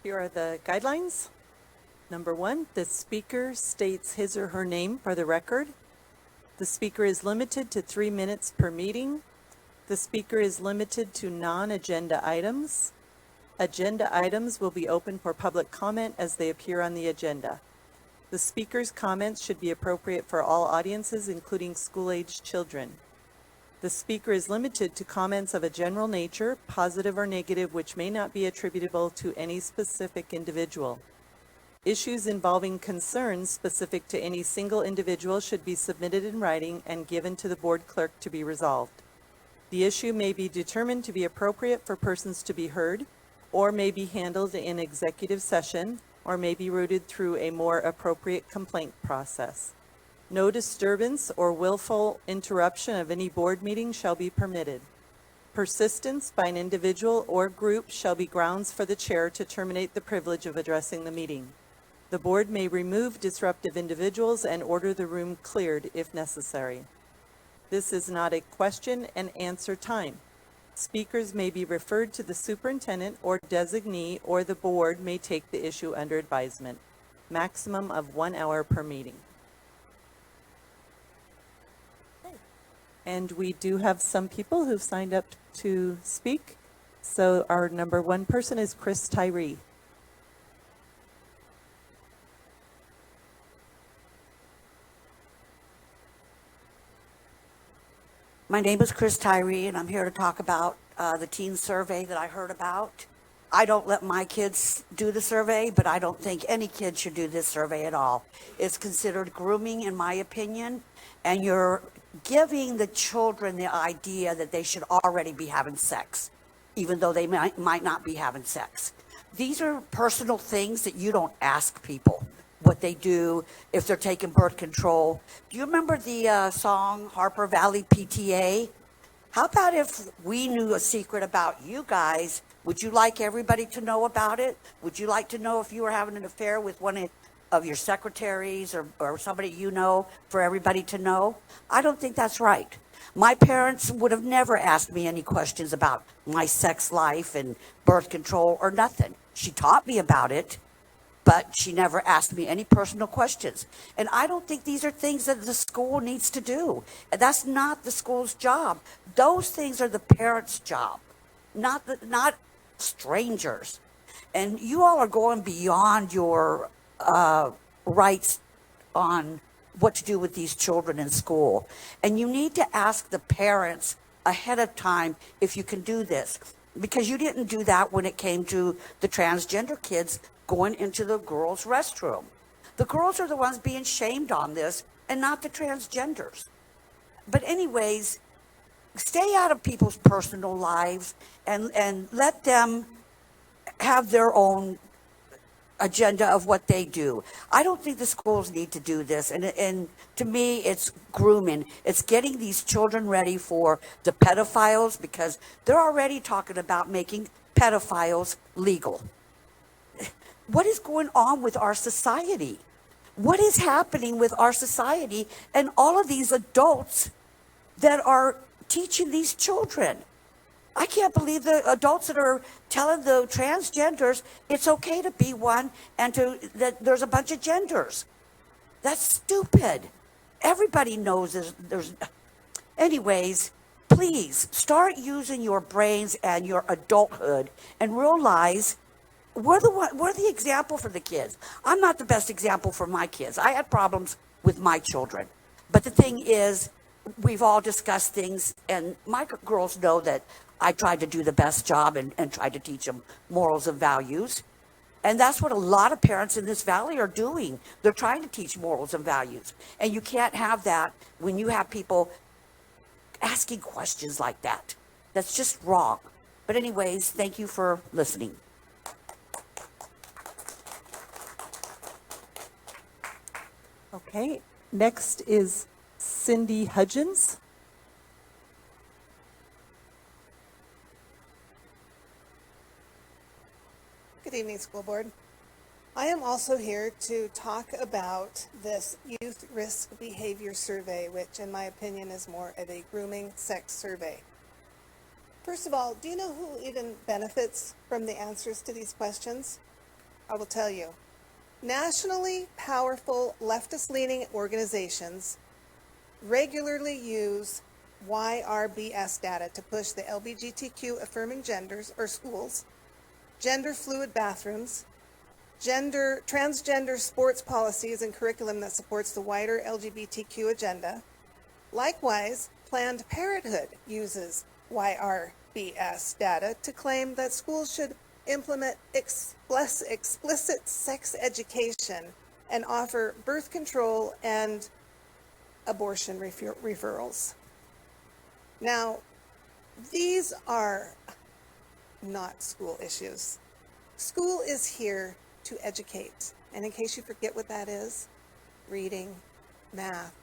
Here are the guidelines. Number 1, the speaker states his or her name for the record. The speaker is limited to 3 minutes per meeting. The speaker is limited to non-agenda items. Agenda items will be open for public comment as they appear on the agenda. The speaker's comments should be appropriate for all audiences, including school-aged children. The speaker is limited to comments of a general nature, positive or negative, which may not be attributable to any specific individual. Issues involving concerns specific to any single individual should be submitted in writing and given to the board clerk to be resolved. The issue may be determined to be appropriate for persons to be heard, or may be handled in executive session, or may be routed through a more appropriate complaint process. No disturbance or willful interruption of any board meeting shall be permitted. Persistence by an individual or group shall be grounds for the chair to terminate the privilege of addressing the meeting. The board may remove disruptive individuals and order the room cleared if necessary. This is not a question and answer time. Speakers may be referred to the superintendent or designee, or the board may take the issue under advisement. Maximum of 1 hour per meeting. And we do have some people who've signed up to speak. So our number 1 person is Cris Tyree. My name is Cris Tyree, and I'm here to talk about the teen survey that I heard about. I don't let my kids do the survey, but I don't think any kid should do this survey at all. It's considered grooming, in my opinion, and you're giving the children the idea that they should already be having sex, even though they might not be having sex. These are personal things that you don't ask people what they do if they're taking birth control. Do you remember the song Harper Valley PTA? How about if we knew a secret about you guys? Would you like everybody to know about it? Would you like to know if you were having an affair with one of your secretaries or somebody you know, for everybody to know? I don't think that's right. My parents would have never asked me any questions about my sex life and birth control or nothing. She taught me about it, but she never asked me any personal questions. And I don't think these are things that the school needs to do. That's not the school's job. Those things are the parents' job, not strangers. And you all are going beyond your rights on what to do with these children in school. And you need to ask the parents ahead of time if you can do this, because you didn't do that when it came to the transgender kids going into the girls' restroom. The girls are the ones being shamed on this and not the transgenders. But anyways, stay out of people's personal lives and let them have their own agenda of what they do. I don't think the schools need to do this. And to me, it's grooming. It's getting these children ready for the pedophiles, because they're already talking about making pedophiles legal. What is going on with our society? What is happening with our society and all of these adults that are teaching these children? I can't believe the adults that are telling the transgenders it's okay to be one and that there's a bunch of genders. That's stupid. Everybody knows there's. Anyways, please start using your brains and your adulthood and realize we're the example for the kids. I'm not the best example for my kids. I had problems with my children. But the thing is, we've all discussed things, and my girls know that I tried to do the best job and tried to teach them morals and values. And that's what a lot of parents in this valley are doing. They're trying to teach morals and values. And you can't have that when you have people asking questions like that. That's just wrong. But anyways, thank you for listening. Okay, next is Cindy Hudgins. Good evening, School Board. I am also here to talk about this Youth Risk Behavior Survey, which in my opinion is more of a grooming sex survey. First of all, do you know who even benefits from the answers to these questions? I will tell you. Nationally powerful leftist-leaning organizations regularly use YRBS data to push the LGBTQ affirming genders or schools, gender fluid bathrooms, transgender sports policies and curriculum that supports the wider LGBTQ agenda. Likewise, Planned Parenthood uses YRBS data to claim that schools should implement explicit sex education and offer birth control and abortion referrals. Now, these are not school issues. School is here to educate. And in case you forget what that is, reading, math,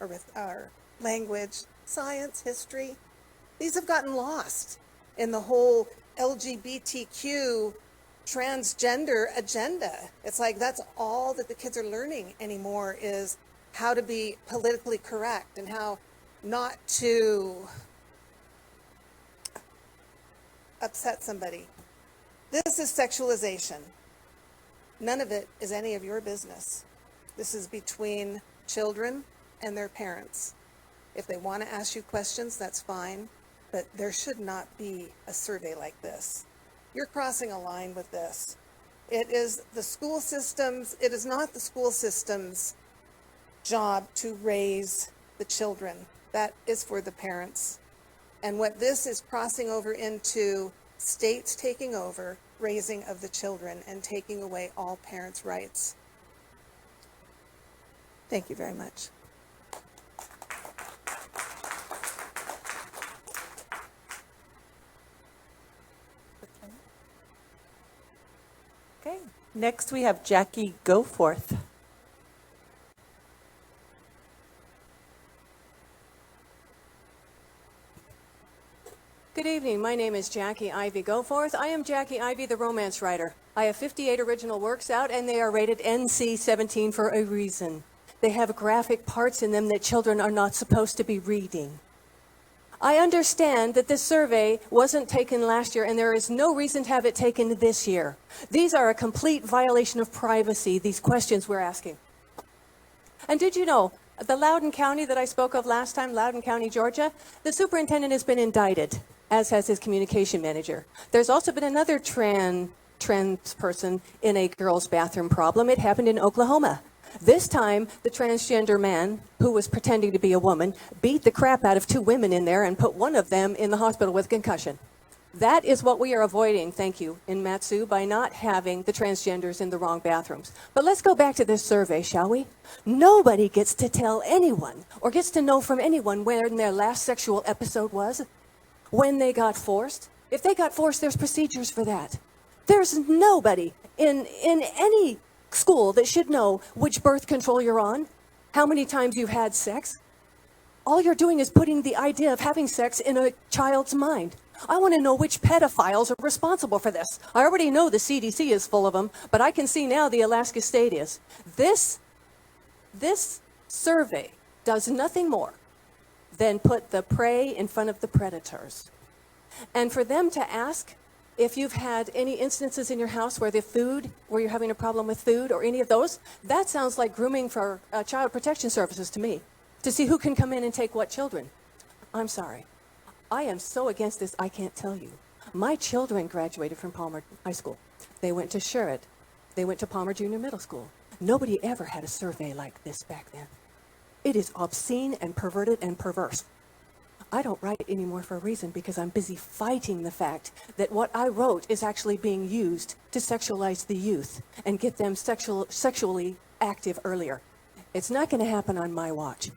or language, science, history, these have gotten lost in the whole LGBTQ transgender agenda. It's like that's all that the kids are learning anymore is how to be politically correct and how not to upset somebody. This is sexualization. None of it is any of your business. This is between children and their parents. If they want to ask you questions, that's fine, but there should not be a survey like this. You're crossing a line with this. It is the school systems, it is not the school system's job to raise the children. That is for the parents. And what this is crossing over into states taking over raising of the children and taking away all parents' rights. Thank you very much. Okay, next we have Jackie Goforth. Good evening. My name is Jackie Ivy Goforth. I am Jackie Ivy, the romance writer. I have 58 original works out, and they are rated NC-17 for a reason. They have graphic parts in them that children are not supposed to be reading. I understand that this survey wasn't taken last year, and there is no reason to have it taken this year. These are a complete violation of privacy, these questions we're asking. And did you know, the Loudoun County that I spoke of last time, Loudoun County, Georgia, the superintendent has been indicted, as has his communication manager. There's also been another trans person in a girls' bathroom problem. It happened in Oklahoma. This time, the transgender man, who was pretending to be a woman, beat the crap out of two women in there and put one of them in the hospital with concussion. That is what we are avoiding, thank you, in MatSu by not having the transgenders in the wrong bathrooms. But let's go back to this survey, shall we? Nobody gets to tell anyone or gets to know from anyone when their last sexual episode was, when they got forced. If they got forced, there's procedures for that. There's nobody in any school that should know which birth control you're on, how many times you've had sex. All you're doing is putting the idea of having sex in a child's mind. I want to know which pedophiles are responsible for this. I already know the CDC is full of them, but I can see now the Alaska State is. This survey does nothing more than put the prey in front of the predators. And for them to ask if you've had any instances in your house where you're having a problem with food or any of those, that sounds like grooming for child protection services to me, to see who can come in and take what children. I'm sorry. I am so against this, I can't tell you. My children graduated from Palmer High School. They went to Sherritt. They went to Palmer Junior Middle School. Nobody ever had a survey like this back then. It is obscene and perverted and perverse. I don't write anymore for a reason because I'm busy fighting the fact that what I wrote is actually being used to sexualize the youth and get them sexually active earlier. It's not going to happen on my watch.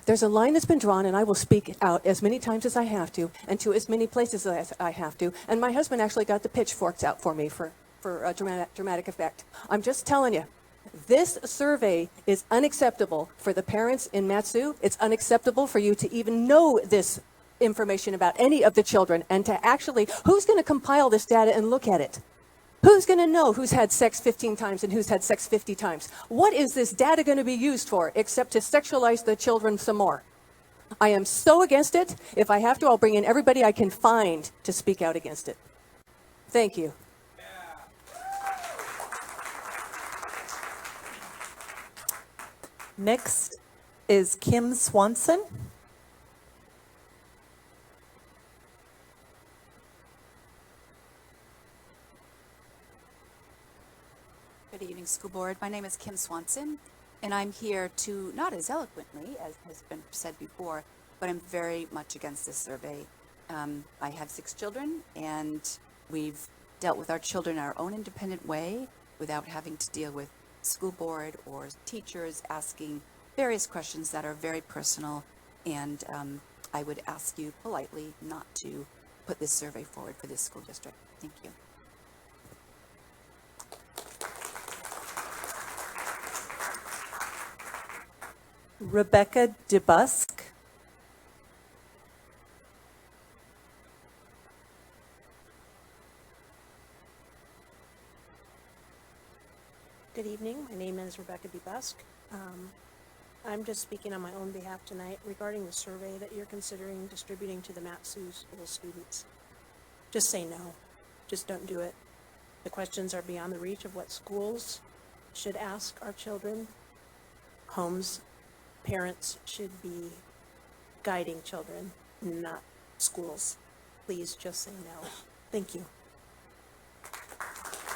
There's a line that's been drawn, and I will speak out as many times as I have to and to as many places as I have to. And my husband actually got the pitchforks out for me for a dramatic effect. I'm just telling you. This survey is unacceptable for the parents in MatSu. It's unacceptable for you to even know this information about any of the children and to actually, who's going to compile this data and look at it? Who's going to know who's had sex 15 times and who's had sex 50 times? What is this data going to be used for except to sexualize the children some more? I am so against it. If I have to, I'll bring in everybody I can find to speak out against it. Thank you. Next is Kim Swanson. Good evening, School Board. My name is Kim Swanson, and I'm here to, not as eloquently as has been said before, but I'm very much against this survey. I have 6 children, and we've dealt with our children in our own independent way without having to deal with school board or teachers asking various questions that are very personal, and I would ask you politely not to put this survey forward for this school district. Thank you. Rebecca Debusk. Good evening. My name is Rebecca Debusk. I'm just speaking on my own behalf tonight regarding the survey that you're considering distributing to the MatSu school students. Just say no. Just don't do it. The questions are beyond the reach of what schools should ask our children. Homes, parents should be guiding children, not schools. Please just say no. Thank you.